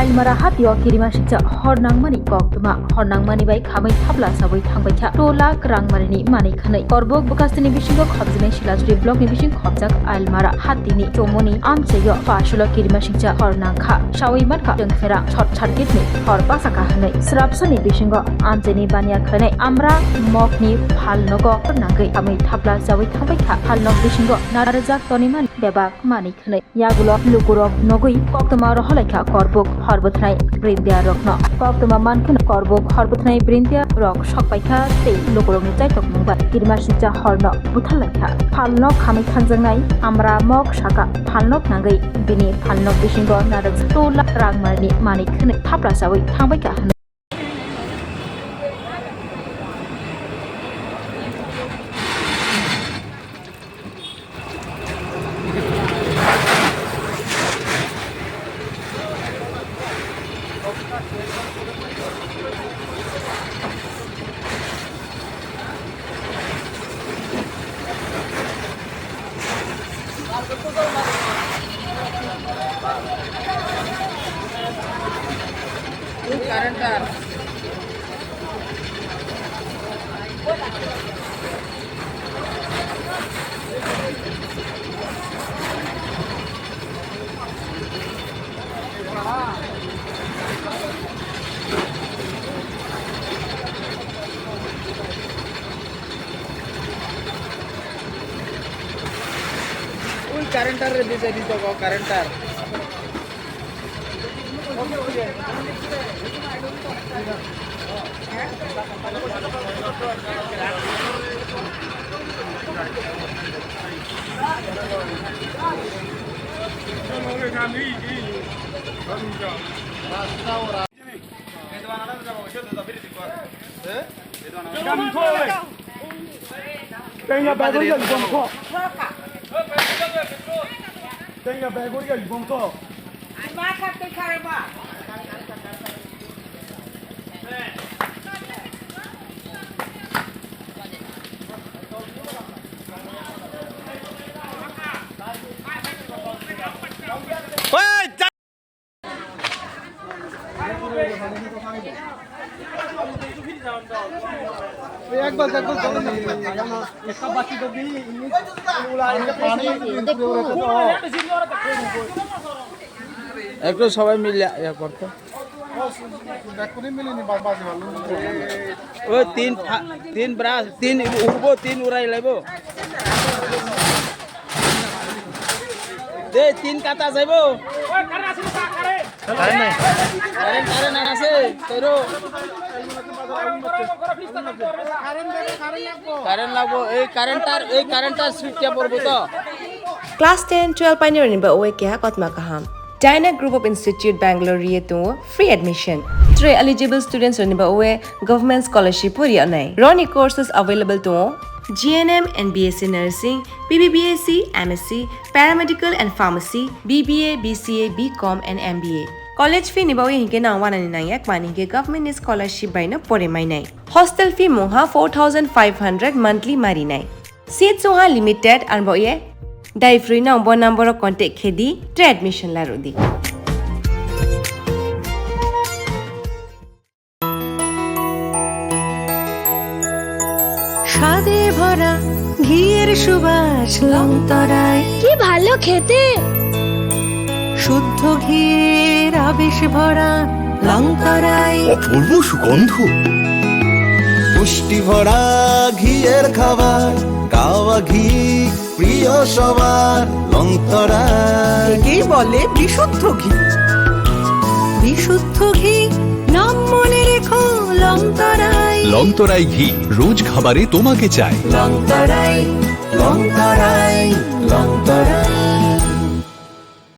Almara Hatio Kirimashicha Hornangmani Koktuma Hornangmani by Khamwi Thapla Sawi Thangbacha Tola Krangmarini Mani Khanai Korbok Bukastini Bishingo Khobjine Shilajuri Blog Nibishin Khobjak Almara Hatini Tomoni Amcheyo Pashulo Kirimashicha Hornangkha Shawi Matka Jengfera Short Charkitni Horbasaka Hanai Srapsani Bishingo Amjeni Banya Khanai Amra Mogni Phalnok Nangwi Khamwi Thapla Sawi Thangbacha Phalnok Bishingo Narazak Toniman Bebak Mani Khanai Yagulo Lukurok Nogui Koktuma Roholeka Korbok Horbotnai Brindia Rokno Koktuma Mankun Korbok Horbotnai Brindia Rok Shokpaika Tei Lukurokni Jaitok Mungba Kirimashicha Horno Buthalaka Phalnok Khamwi Thanjangnai Amra Mok Chakha Phalnok Nangwi Bini Phalnok Bishingo Narak Tola Rangmarni Mani Khanai Thapla Sawi Thangbaika Karentar bisa ditoko karentar. Tenga bagulho aí, vamos só. Ai, marca tem caramba. একবার চলো না একটা বাকি তো দিই পানি একটু সবাই মিলে ইয়া করতে দেখুনি মিলেনি বাজে ভালো ও তিন ব্রাশ তিন উড়বো তিন উড়াই লাইবো দে তিন কাটা যাইবো ওই কারেন্ট আছে না কারেন্ট আছে তোরো কারেন্ট লাগবো এই কারেন্টার সুইচটা পড়বো তো Class 10 12 pioneer ni ba oe kya kotma kaham Dyna Group of Institute Bangalore to free admission 3 eligible students ni ba oe government scholarship puri anai Roni courses available to GNM and BSc Nursing, BBBSc, MSc, Paramedical and Pharmacy, BBA, BCA, BCom and MBA. College fee ni ba hinke na 199 mani ke government scholarship by na pore mai nai. Hostel fee moha 4500 monthly mari nai. Seats soha limited and ba ye dai free na number of contact khedi to admission la rodi. স্বাদে ভরা ঘিয়ের সুবাস লংতরায় কি ভালো খেতে শুদ্ধ ঘিয়ের আবেশ ভরা লংতরায় অপূর্ব সুগন্ধ পুষ্টি ভরা ঘিয়ের খাবার গাওয়া ঘি প্রিয় সবার লংতরায় একেই বলে বিশুদ্ধ ঘি বিশুদ্ধ ঘি নাম মনে রেখো লংতরায় লংতরাই ঘি রোজ খাবারে তোমাকে চাই লংতরায় লংতরায় লংতরায়